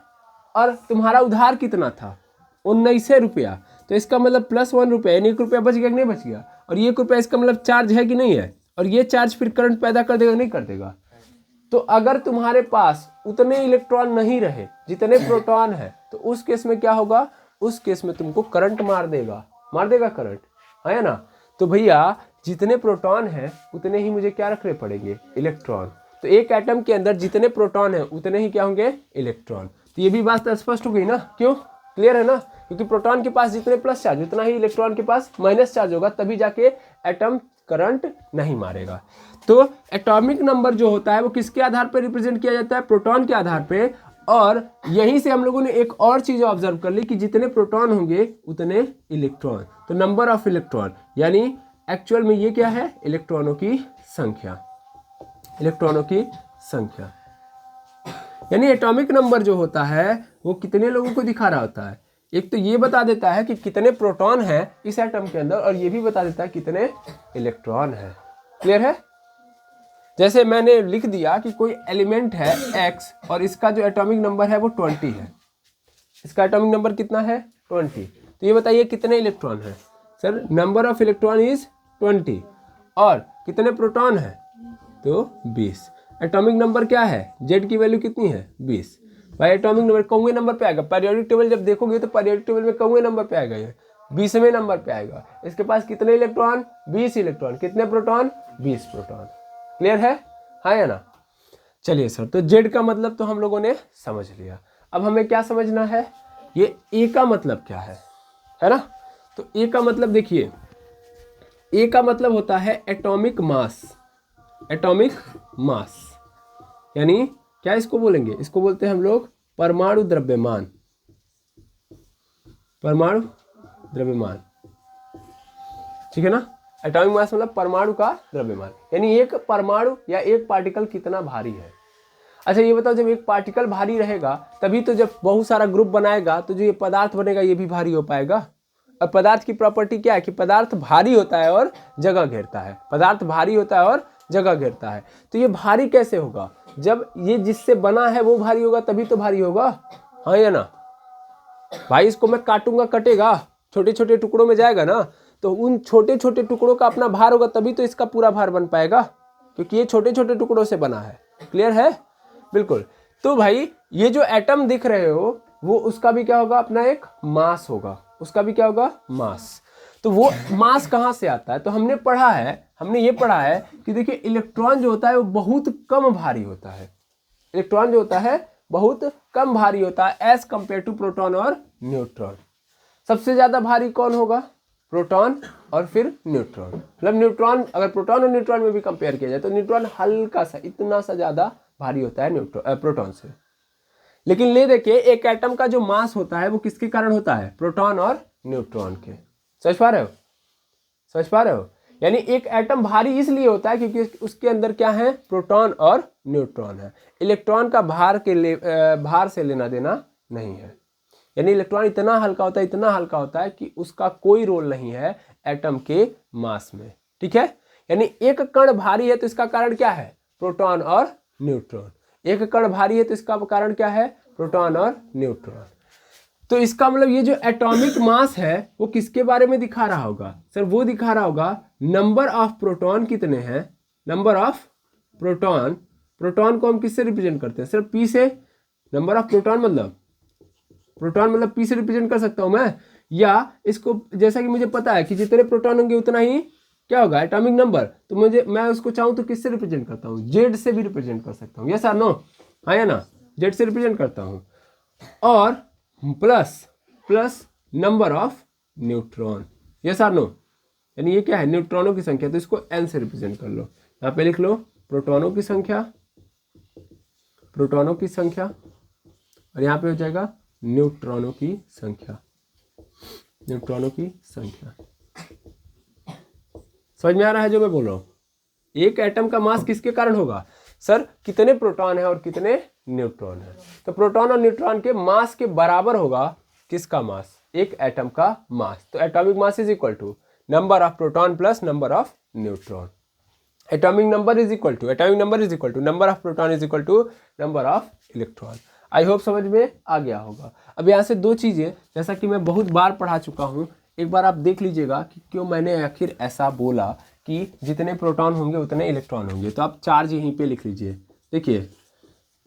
और तुम्हारा उधार कितना था? 19 रुपया, तो इसका मतलब प्लस 1 रुपया, यानी 1 रुपया बच गया कि नहीं बच गया? और ये 1 रुपया इसका मतलब चार्ज है कि नहीं है? और ये चार्ज फिर करंट पैदा कर देगा नहीं कर देगा? तो अगर तुम्हारे पास उतने इलेक्ट्रॉन नहीं रहे जितने प्रोटॉन है, तो उस केस में क्या होगा? उस केस में तुमको करंट मार देगा करंट, है ना। तो भैया जितने प्रोटॉन है उतने ही मुझे क्या रखने पड़ेंगे? इलेक्ट्रॉन। तो एक एटम के अंदर जितने प्रोटॉन है उतने ही क्या होंगे? इलेक्ट्रॉन। तो ये भी बात स्पष्ट हो गई ना? क्यों? क्लियर है ना? क्योंकि प्रोटॉन के पास जितने प्लस चार्ज उतना ही इलेक्ट्रॉन के पास माइनस चार्ज होगा, तभी जाके एटम करंट नहीं मारेगा। तो एटॉमिक नंबर जो होता है वो किसके आधार पर रिप्रेजेंट किया जाता है? प्रोटॉन के आधार पे। और यहीं से हम लोगों ने एक और चीज ऑब्जर्व कर ली कि जितने प्रोटॉन होंगे उतने इलेक्ट्रॉन, तो नंबर ऑफ इलेक्ट्रॉन, यानी एक्चुअल में ये क्या है? इलेक्ट्रॉनों की संख्या, इलेक्ट्रॉनों की संख्या। यानी एटॉमिक नंबर जो होता है वो कितने लोगों को दिखा रहा होता है? एक तो ये बता देता है कि कितने प्रोटॉन है इस एटम के अंदर, और ये भी बता देता है कितने इलेक्ट्रॉन है। क्लियर है? जैसे मैंने लिख दिया कि कोई एलिमेंट है X और इसका जो एटॉमिक नंबर है वो 20 है। इसका एटॉमिक नंबर कितना है? 20। तो ये बताइए कितने इलेक्ट्रॉन है? Sir number of electron is 20, और कितने प्रोटॉन है? तो 20। एटॉमिक नंबर क्या है? Z की वैल्यू कितनी है? 20। भाई एटॉमिक नंबर कौवे नंबर पे आएगा। पीरियोडिक टेबल जब देखोगे तो पीरियोडिक टेबल में कौवे नंबर पे आएगा, ये 20वें नंबर पे आएगा। इसके पास कितने इलेक्ट्रॉन? 20 इलेक्ट्रॉन। कितने प्रोटॉन? 20 प्रोटॉन। क्लियर है? हाँ या ना। चलिए सर, तो जेड का मतलब तो हम लोगों ने समझ लिया। अब हमें क्या समझना है? ये ए का मतलब क्या है ना। तो ए का मतलब देखिए, ए का मतलब होता है एटॉमिक मास। एटॉमिक मास यानी क्या इसको बोलेंगे? इसको बोलते हैं हम लोग परमाणु द्रव्यमान। परमाणु द्रव्यमान, ठीक है ना। एटॉमिक मास मतलब परमाणु का द्रव्यमान, यानी एक परमाणु या एक पार्टिकल कितना भारी है। अच्छा ये बताओ, जब एक पार्टिकल भारी रहेगा तभी तो जब बहुत सारा ग्रुप बनाएगा तो जो ये पदार्थ बनेगा ये भी भारी हो पाएगा। और पदार्थ की प्रॉपर्टी क्या है कि पदार्थ भारी होता है और जगह घेरता है। पदार्थ भारी होता है और जगह घेरता है। तो ये भारी कैसे होगा? जब ये जिससे बना है वो भारी होगा तभी तो भारी होगा, हाँ या ना। भाई इसको मैं काटूंगा, कटेगा, छोटे छोटे टुकड़ों में जाएगा ना, तो उन छोटे छोटे टुकड़ों का अपना भार होगा तभी तो इसका पूरा भार बन पाएगा, क्योंकि ये छोटे छोटे टुकड़ों से बना है। क्लियर है? बिल्कुल। तो भाई ये जो एटम दिख रहे हो वो उसका भी क्या होगा? अपना एक मास होगा। उसका भी क्या होगा? मास। तो वो मास कहाँ से आता है? तो हमने ये पढ़ा है कि देखिए इलेक्ट्रॉन जो होता है वो बहुत कम भारी होता है। इलेक्ट्रॉन जो होता है बहुत कम भारी होता है एज कंपेयर टू प्रोटॉन और न्यूट्रॉन। सबसे ज्यादा भारी कौन होगा? प्रोटॉन और फिर न्यूट्रॉन। मतलब न्यूट्रॉन, अगर प्रोटॉन और न्यूट्रॉन में भी कंपेयर किया जाए तो न्यूट्रॉन हल्का सा, इतना सा ज़्यादा भारी होता है प्रोटॉन से। लेकिन ले देखिए, एक एटम का जो मास होता है वो किसके कारण होता है? प्रोटॉन और न्यूट्रॉन के। समझ पा रहे हो? समझ पा रहे हो? यानी एक एटम भारी इसलिए होता है क्योंकि उसके अंदर क्या है? प्रोटॉन और न्यूट्रॉन है। इलेक्ट्रॉन का भार से लेना देना नहीं है। यानी इलेक्ट्रॉन इतना हल्का होता है, इतना हल्का होता है कि उसका कोई रोल नहीं है एटम के मास में। ठीक है? यानी एक कण भारी है तो इसका कारण क्या है? प्रोटॉन और न्यूट्रॉन। एक कण भारी है तो इसका कारण क्या है? प्रोटॉन और न्यूट्रॉन। तो इसका मतलब ये जो एटॉमिक मास है वो किसके बारे में दिखा रहा होगा? सर वो दिखा रहा होगा नंबर ऑफ प्रोटॉन कितने हैं, नंबर ऑफ प्रोटॉन। प्रोटॉन को हम किससे रिप्रेजेंट करते हैं? सिर्फ पी से। नंबर ऑफ प्रोटॉन मतलब पी से रिप्रेजेंट कर सकता हूं मैं, या इसको जैसा कि मुझे पता है कि जितने प्रोटॉन होंगे उतना ही क्या होगा? Atomic number. तो मैं उसको चाहूं तो किससे रिप्रेजेंट करता हूं? जेड से भी रिप्रेजेंट कर सकता हूं। यस और नो? हाँ या ना? जेड से रिप्रेजेंट करता हूं। और plus number of neutron. Yes और नो? यानी ये क्या है? न्यूट्रॉनों की संख्या। तो इसको एन से रिप्रेजेंट कर लो। यहाँ पे लिख लो प्रोटॉनों की संख्या, और यहाँ पे हो जाएगा न्यूट्रॉनों की संख्या। समझ में आ रहा है जो मैं बोल रहा हूँ? एक एटम का मास किसके कारण होगा? सर कितने प्रोटॉन है और कितने न्यूट्रॉन है। तो प्रोटॉन और न्यूट्रॉन के मास के बराबर होगा किसका मास? एक एटम का मास। तो atomic mass is equal to number of proton plus number of neutron. Atomic number is equal to number of proton is equal to number of electron. I hope समझ में आ गया होगा। अब यहाँ से दो चीज़ें, जैसा कि मैं बहुत बार पढ़ा चुका हूँ, एक बार आप देख लीजिएगा कि क्यों मैंने आखिर ऐसा बोला कि जितने प्रोटॉन होंगे उतने इलेक्ट्रॉन होंगे। तो आप चार्ज यहीं पे लिख लीजिए। देखिए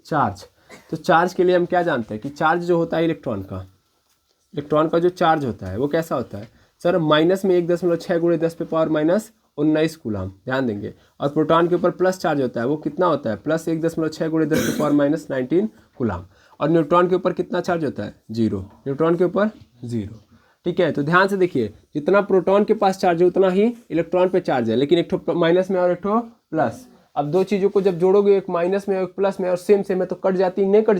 चार्ज, तो चार्ज के लिए हम क्या जानते हैं कि चार्ज जो होता है इलेक्ट्रॉन का जो चार्ज होता है वो कैसा होता है? सर माइनस में 1.6 गुणे 10 पे पावर माइनस 19 कूलम, ध्यान देंगे। और प्रोटॉन के ऊपर प्लस चार्ज होता है, वो कितना होता है? प्लस 1.6 गुणे 10 पे पावर माइनस 19 कूलम। और न्यूट्रॉन के ऊपर कितना चार्ज होता है? 0। न्यूट्रॉन के ऊपर 0। ठीक है? तो ध्यान से देखिए, जितना प्रोटॉन के पास चार्ज है उतना ही इलेक्ट्रॉन पे चार्ज है, लेकिन एक ठो माइनस में और एक ठो प्लस। अब दो चीज़ों को जब जोड़ोगे, एक माइनस में एक प्लस में, और सेम है, तो कट जाती नहीं? कट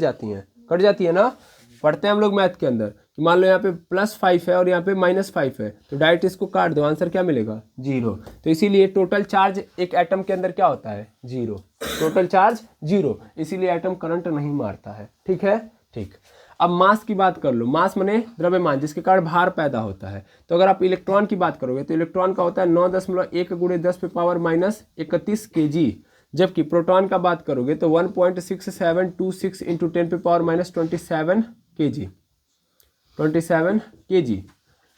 जाती है ना? पढ़ते हैं हम लोग मैथ के अंदर कि मान लो यहाँ पे +5 है और यहाँ पे -5 है, तो डायरेक्ट इसको काट दो, आंसर क्या मिलेगा? 0। तो इसीलिए टोटल चार्ज एक एटम के अंदर क्या होता है? 0। टोटल चार्ज 0, इसीलिए एटम करंट नहीं मारता है। ठीक है? ठीक। अब मास की बात कर लो। मास माने द्रव्यमान, जिसके कारण भार पैदा होता है। तो अगर आप इलेक्ट्रॉन की बात करोगे तो इलेक्ट्रॉन का होता है 9.1 गुणे 10 पे पावर माइनस 31 kg। जबकि प्रोटॉन का बात करोगे तो 1.6726 इंटू 10 पे पावर माइनस 27 kg।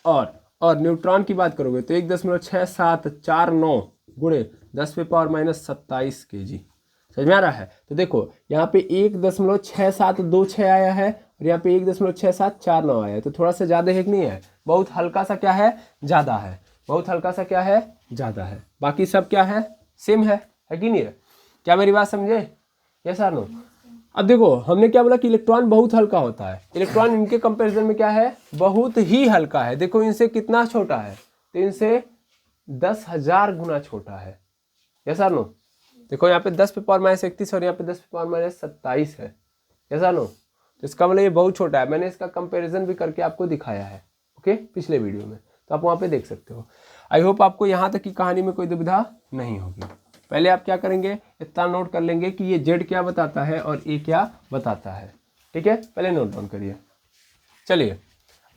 और न्यूट्रॉन की बात करोगे तो 1.6749 गुणे 10 पे पावर माइनस 27 kg। समझ में आ रहा है? तो देखो यहाँ पे 1.6726 आया है और यहाँ पे 1.6749 आया है, तो थोड़ा सा ज़्यादा है कि नहीं है? बहुत हल्का सा क्या है? ज़्यादा है। बहुत हल्का सा क्या है? ज़्यादा है। बाकी सब क्या है? सेम है कि नहीं है? क्या मेरी बात समझे? यस और नो? अब देखो हमने क्या बोला कि इलेक्ट्रॉन बहुत हल्का होता है। इलेक्ट्रॉन इनके कंपैरिजन में क्या है? बहुत ही हल्का है। देखो इनसे कितना छोटा है? तो इनसे 10,000 गुना छोटा है। यस और नो? देखो यहाँ पे 10 पे पावर माइनस 31 और यहाँ पे 10 पे पावर माइनस 27 है। ऐसा नो? तो इसका मतलब ये बहुत छोटा है। मैंने इसका कंपैरिजन भी करके आपको दिखाया है, ओके, पिछले वीडियो में, तो आप वहाँ पे देख सकते हो। आई होप आपको यहाँ तक की कहानी में कोई दुविधा नहीं होगी। पहले आप क्या करेंगे, इतना नोट कर लेंगे कि ये जेड क्या बताता है और ए क्या बताता है। ठीक है? पहले नोट डाउन करिए। चलिए,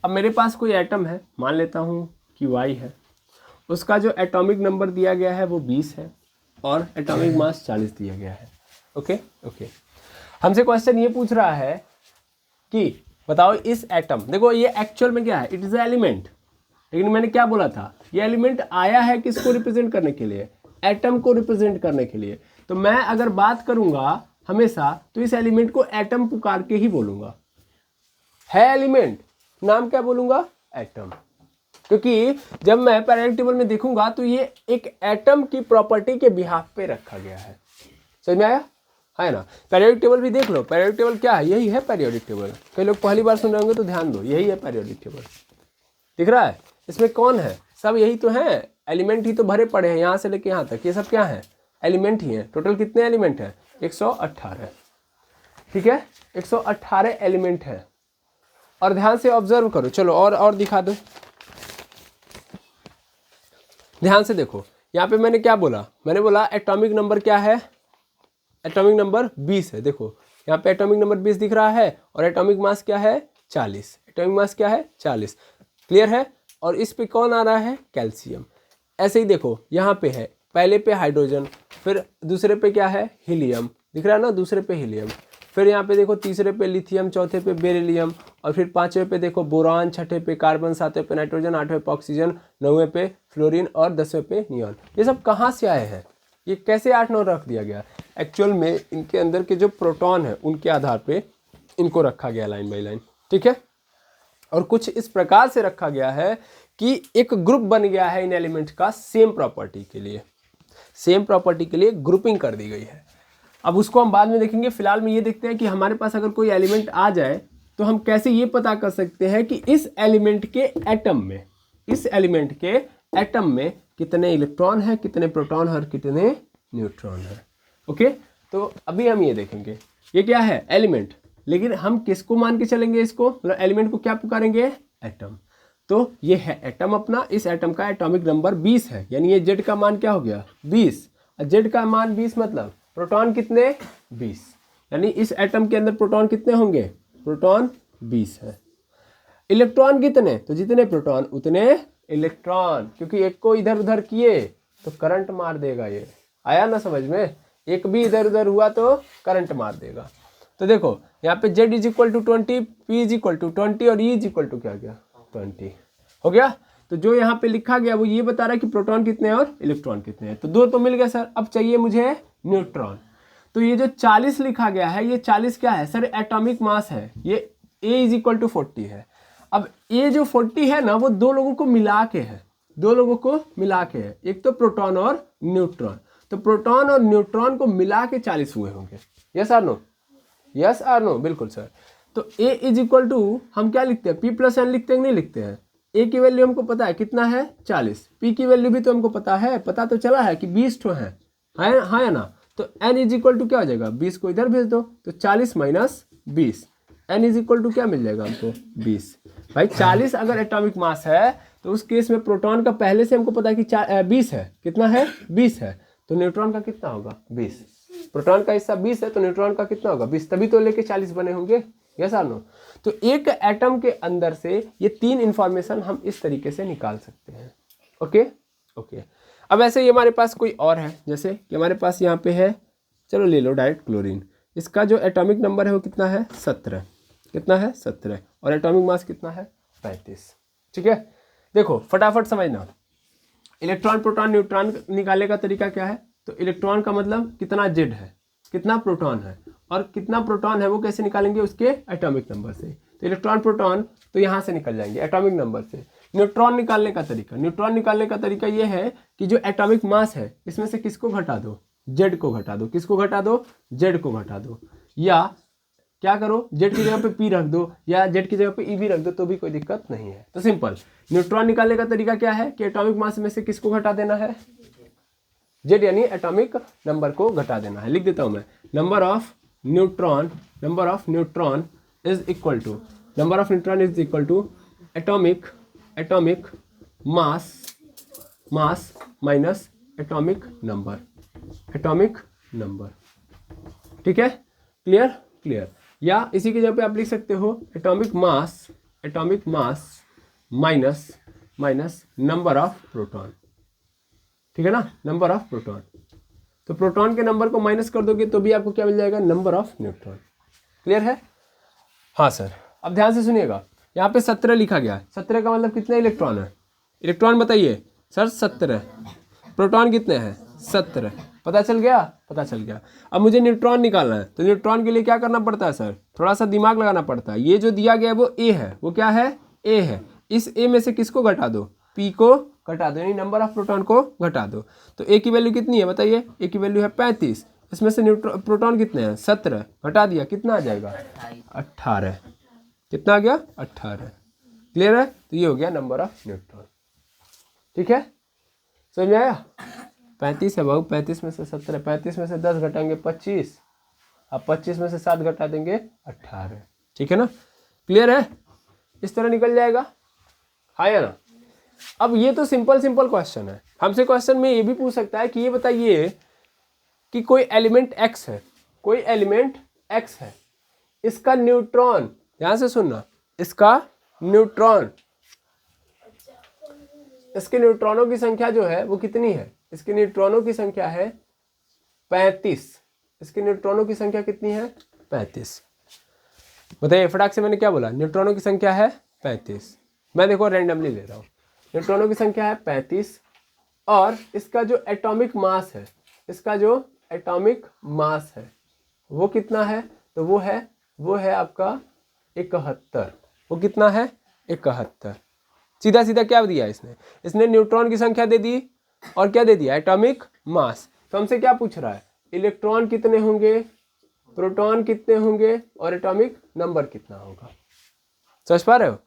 अब मेरे पास कोई एटम है, मान लेता हूँ कि वाई है। उसका जो एटॉमिक नंबर दिया गया है वो 20 है और एटॉमिक मास 40 दिया गया है। ओके। हमसे क्वेश्चन ये पूछ रहा है कि बताओ इस एटम, देखो ये एक्चुअल में क्या है? It is element. लेकिन मैंने क्या बोला था? ये एलिमेंट आया है किसको रिप्रेजेंट करने के लिए? एटम को रिप्रेजेंट करने के लिए। तो मैं अगर बात करूंगा हमेशा तो इस एलिमेंट को एटम पुकार के ही बोलूंगा। है एलिमेंट, नाम क्या बोलूंगा? एटम। क्योंकि जब मैं पीरियोडिक टेबल में देखूंगा तो ये एक एटम की प्रॉपर्टी के बिहाफ पे रखा गया है। समझ में आया? है ना? पीरियोडिक टेबल भी देख लो। पीरियोडिक टेबल क्या है? यही है पीरियोडिक टेबल। कई लोग पहली बार सुन रहे होंगे तो ध्यान दो, यही है पीरियोडिक टेबल। दिख रहा है? इसमें कौन है? सब यही तो है, एलिमेंट ही तो भरे पड़े हैं यहाँ से लेके यहाँ तक, ये सब क्या है, एलिमेंट ही हैं। टोटल कितने एलिमेंट हैं, 118। ठीक है, 118 एलिमेंट है। और ध्यान से ऑब्जर्व करो, चलो और दिखा दो, ध्यान से देखो। यहाँ पे मैंने क्या बोला, मैंने बोला एटॉमिक नंबर क्या है, एटॉमिक नंबर 20 है। देखो यहाँ पे एटॉमिक नंबर 20 दिख रहा है और एटॉमिक मास क्या है, 40। एटॉमिक मास क्या है, 40। क्लियर है। और इस पे कौन आ रहा है, कैल्शियम। ऐसे ही देखो यहाँ पे है, पहले पे हाइड्रोजन, फिर दूसरे पे क्या है, हीलियम, दिख रहा है ना, दूसरे पे हीलियम, फिर यहाँ पे देखो तीसरे पे लिथियम, चौथे पे बेरिलियम, और फिर पांचवें पे देखो बोरान, छठे पे कार्बन, सातवें पे नाइट्रोजन, आठवें पे ऑक्सीजन, नौवें पे फ्लोरीन और 10वें पे नियॉन। ये सब कहाँ से आए हैं, ये कैसे 8-9 रख दिया गया, एक्चुअल में इनके अंदर के जो प्रोटॉन है उनके आधार पे इनको रखा गया लाइन बाई लाइन। ठीक है, और कुछ इस प्रकार से रखा गया है कि एक ग्रुप बन गया है इन एलिमेंट का, सेम प्रॉपर्टी के लिए, सेम प्रॉपर्टी के लिए ग्रुपिंग कर दी गई है। अब उसको हम बाद में देखेंगे, फिलहाल में ये देखते हैं कि हमारे पास अगर कोई एलिमेंट आ जाए तो हम कैसे ये पता कर सकते हैं कि इस एलिमेंट के एटम में, इस एलिमेंट के एटम में कितने इलेक्ट्रॉन है, कितने प्रोटॉन है और कितने न्यूट्रॉन है। ओके, तो अभी हम ये देखेंगे, ये क्या है, एलिमेंट, लेकिन हम किसको मान के चलेंगे इसको, मतलब एलिमेंट को क्या पुकारेंगे, एटम। तो ये है एटम अपना, इस एटम का एटॉमिक नंबर 20 है, यानी ये जेड का मान क्या हो गया, 20। और जेड का मान 20 मतलब प्रोटॉन कितने, 20, यानी इस एटम के अंदर प्रोटॉन कितने होंगे, प्रोटॉन 20 है। इलेक्ट्रॉन कितने, तो जितने प्रोटॉन उतने इलेक्ट्रॉन, क्योंकि एक को इधर उधर किए तो करंट मार देगा। ये आया ना समझ में, एक भी इधर उधर हुआ तो करंट मार देगा। तो देखो यहाँ पे Z is equal to 20, P is equal to 20 और E इज इक्वल टू क्या गया, 20 हो गया। तो जो यहाँ पे लिखा गया वो ये बता रहा है कि प्रोटॉन कितने हैं और इलेक्ट्रॉन कितने हैं। तो दो तो मिल गया सर, अब चाहिए मुझे न्यूट्रॉन। तो ये जो 40 लिखा गया है, ये 40 क्या है सर, एटॉमिक मास है, ये A इज इक्वल टू 40 है। अब ये जो 40 है ना, वो दो लोगों को मिला के है, दो लोगों को मिला के है, एक तो प्रोटॉन और न्यूट्रॉन। तो प्रोटॉन और न्यूट्रॉन को मिला के 40 हुए होंगे। Yes or no, yes or no, बिल्कुल सर। तो A इज इक्वल टू हम क्या लिखते हैं, P प्लस एन लिखते हैं, नहीं लिखते हैं। A की वैल्यू हमको पता है कितना है, 40। P की वैल्यू भी तो हमको पता है, पता तो चला है कि 20 ठो है, हाँ या ना। तो N इज इक्वल टू क्या हो जाएगा, 20 को इधर भेज दो, तो 40 minus 20, N is equal to क्या मिल जाएगा हमको, 20। भाई 40 अगर एटॉमिक मास है तो उस केस में प्रोटॉन का पहले से हमको पता है कि 20 है, कितना है, 20 है। तो न्यूट्रॉन का कितना होगा, 20। प्रोटॉन का हिस्सा 20 है तो न्यूट्रॉन का कितना होगा, 20, तभी तो लेके 40 बने होंगे। Yes or no. तो एक एटम के अंदर से ये 3 इंफॉर्मेशन हम इस तरीके से निकाल सकते हैं। Okay okay. अब ऐसे ही हमारे पास कोई और है, जैसे कि हमारे पास यहाँ पे है, चलो ले लो डायरेक्ट क्लोरीन। इसका जो एटॉमिक नंबर है वो कितना है, 17। कितना है, 17, और एटॉमिक मास कितना है, 35। ठीक है, देखो फटाफट समझना, इलेक्ट्रॉन प्रोटॉन न्यूट्रॉन निकालने का तरीका क्या है। तो इलेक्ट्रॉन का मतलब कितना जेड है, कितना प्रोटॉन है, और कितना प्रोटॉन है वो कैसे निकालेंगे, उसके एटॉमिक नंबर से। तो इलेक्ट्रॉन प्रोटॉन तो यहाँ से निकल जाएंगे एटॉमिक नंबर से। न्यूट्रॉन निकालने का तरीका, न्यूट्रॉन निकालने का तरीका ये है कि जो एटॉमिक मास है इसमें से किसको घटा दो, जेड को घटा दो। किसको घटा दो, जेड को घटा दो, या क्या करो, जेड की जगह पे पी रख दो या जेड की जगह पे ई भी रख दो, तो भी कोई दिक्कत नहीं है। तो सिंपल, न्यूट्रॉन निकालने का तरीका क्या है कि एटॉमिक मास में से किसको घटा देना है, जेड, यानी एटॉमिक नंबर को घटा देना है। लिख देता हूं मैं, number of neutron is equal to, number of neutron is equal to atomic mass minus atomic number. ठीक है, क्लियर। या इसी की जगह पे आप लिख सकते हो atomic mass minus number of proton. ठीक है ना, नंबर ऑफ प्रोटॉन। तो प्रोटॉन के नंबर को माइनस कर दोगे तो भी आपको क्या मिल जाएगा, नंबर ऑफ न्यूट्रॉन। क्लियर है, हाँ सर। अब ध्यान से सुनिएगा, यहाँ पे 17 लिखा गया है, 17 का मतलब कितने इलेक्ट्रॉन है, इलेक्ट्रॉन बताइए सर, 17। प्रोटॉन कितने हैं, 17। पता चल गया। अब मुझे न्यूट्रॉन निकालना है, तो न्यूट्रॉन के लिए क्या करना पड़ता है सर, थोड़ा सा दिमाग लगाना पड़ता है। ये जो दिया गया है वो ए है, वो क्या है, ए है। इस ए में से किसको घटा दो, पी को घटा दो, यानी नंबर ऑफ प्रोटॉन को घटा दो। तो ए की वैल्यू कितनी है बताइए, ए की वैल्यू है 35, इसमें से प्रोटॉन कितने हैं, 17, घटा दिया, कितना आ जाएगा, 18। कितना आ गया, 18। क्लियर है, तो ये हो गया नंबर ऑफ न्यूट्रॉन। ठीक है, समझ में आया? 35 है बाबू, 35 में से 17, 35 में से 10 घटाएंगे 25, अब 25 में से 7 घटा देंगे 18, ठीक है ना? क्लियर है? इस तरह निकल जाएगा, हाँ या ना? अब ये तो सिंपल क्वेश्चन है। हमसे क्वेश्चन में ये भी पूछ सकता है कि ये बताइए कि कोई एलिमेंट x है, कोई एलिमेंट x है, इसका न्यूट्रॉन, ध्यान से सुनना, इसका न्यूट्रॉन, इसके न्यूट्रॉनों की संख्या जो है वो कितनी है? इसके न्यूट्रॉनों की संख्या है 35। इसके न्यूट्रॉनों की संख्या कितनी है? 35। बताइए फटाक से, मैंने क्या बोला? न्यूट्रॉनों की संख्या है 35। मैं देखो रैंडमली ले रहा हूँ। न्यूट्रॉनों की संख्या है 35 और इसका जो एटॉमिक मास है, इसका जो एटॉमिक मास है वो कितना है? तो वो है आपका 71। वो कितना है? 71। सीधा सीधा क्या दिया इसने न्यूट्रॉन की संख्या दे दी और क्या दे दिया? Atomic mass. तो हमसे क्या पूछ रहा है? इलेक्ट्रॉन कितने होंगे, प्रोटॉन कितने होंगे और एटॉमिक नंबर कितना होगा। समझ पा रहे हो?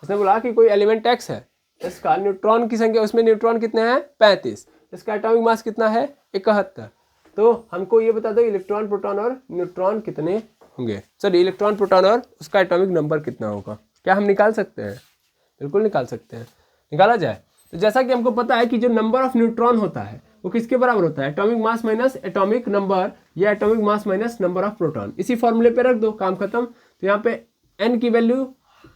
इसने बोला कि कोई एलिमेंट x है, इसका न्यूट्रॉन की संख्या, उसमें न्यूट्रॉन कितने हैं? 35। इसका एटॉमिक मास कितना है? 71। तो हमको ये बता दो इलेक्ट्रॉन, प्रोटॉन और न्यूट्रॉन कितने होंगे। सॉरी, इलेक्ट्रॉन, प्रोटॉन और उसका एटॉमिक नंबर कितना होगा। क्या हम निकाल सकते हैं? बिल्कुल निकाल सकते हैं, निकाला जाए। तो जैसा कि हमको पता है कि जो नंबर ऑफ न्यूट्रॉन होता है वो किसके बराबर होता है? Atomic mass minus atomic number, या atomic mass minus number of proton. इसी फॉर्मूले पे रख दो, काम खत्म। तो यहाँ पे n की value,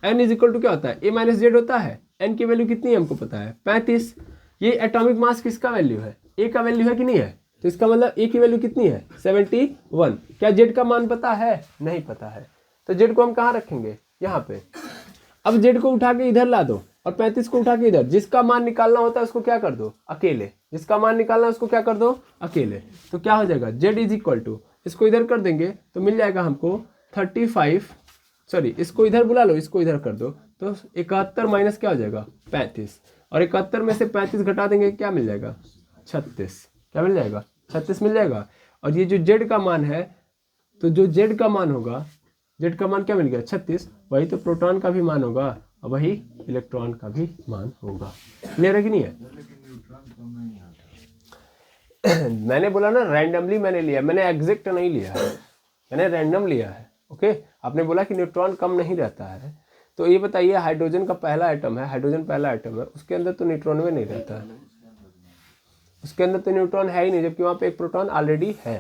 n is equal to क्या होता है? a माइनस जेड होता है। n की वैल्यू कितनी है हमको पता है? 35। ये एटॉमिक मास किसका वैल्यू है? a का वैल्यू है कि नहीं है? तो इसका मतलब a की वैल्यू कितनी है? 71। क्या z का मान पता है? नहीं पता है। तो z को हम कहाँ रखेंगे? यहाँ पे। अब z को उठा के इधर ला दो और 35 को उठा के इधर। जिसका मान निकालना होता है उसको क्या कर दो? अकेले। जिसका मान निकालना है उसको क्या कर दो? अकेले। तो क्या हो जाएगा? z इज इक्वल टू, इसको इधर कर देंगे तो मिल जाएगा हमको 35, सॉरी इसको इधर बुला लो, इसको इधर कर दो, तो 71 माइनस क्या हो जाएगा? 35। और 71 में से 35 घटा देंगे, क्या मिल जाएगा? 36। क्या मिल जाएगा? 36 मिल जाएगा। और ये जो z का मान है, तो जो z का मान होगा, z का मान क्या मिल गया? 36। वही तो प्रोटॉन का भी मान होगा और वही इलेक्ट्रॉन का भी मान होगा। क्लियर है कि नहीं है? मैंने बोला ना रैंडमली मैंने लिया, मैंने एग्जैक्ट नहीं लिया है, मैंने रैंडम लिया है। ओके, आपने बोला कि न्यूट्रॉन कम नहीं रहता है, तो ये बताइए हाइड्रोजन का पहला एटम है, हाइड्रोजन पहला एटम है, उसके अंदर तो न्यूट्रॉन में नहीं रहता है, उसके अंदर तो न्यूट्रॉन है ही नहीं, जबकि वहाँ पे एक प्रोटॉन ऑलरेडी है।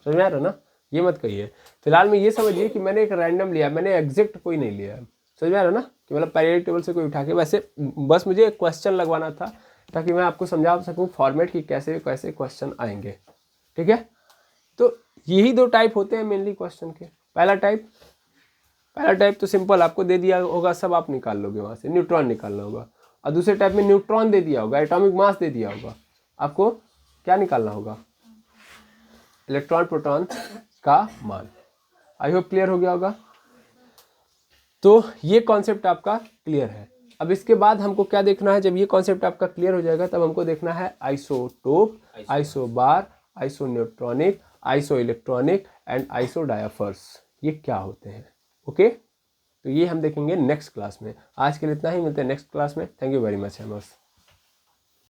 समझ में आ रहा ना? ये मत कहिए। फिलहाल में ये समझिए कि मैंने एक रैंडम लिया, मैंने एग्जैक्ट कोई नहीं लिया है। समझ में आ रहा ना? कि मतलब पीरियोडिक टेबल से कोई उठा के, वैसे बस मुझे एक क्वेश्चन लगवाना था ताकि मैं आपको समझा सकूं फॉर्मेट की कैसे कैसे क्वेश्चन आएंगे। ठीक है, तो यही दो टाइप होते हैं मेनली क्वेश्चन के। पहला टाइप तो सिंपल, आपको दे दिया होगा, सब आप निकाल लोगे, वहाँ से न्यूट्रॉन निकालना होगा। और दूसरे टाइप में न्यूट्रॉन दे दिया होगा, एटॉमिक मास दे दिया होगा, आपको क्या निकालना होगा? इलेक्ट्रॉन प्रोटॉन का मान। आई होप क्लियर हो गया होगा। तो ये कॉन्सेप्ट आपका क्लियर है। अब इसके बाद हमको क्या देखना है? जब ये कॉन्सेप्ट आपका क्लियर हो जाएगा तब हमको देखना है isotope, isobar, isoneutronic, isoelectronic and isodiaphers, ये क्या होते हैं। ओके, तो ये हम देखेंगे नेक्स्ट क्लास में। आज के लिए इतना ही, मिलते हैं नेक्स्ट क्लास में। Thank you very much.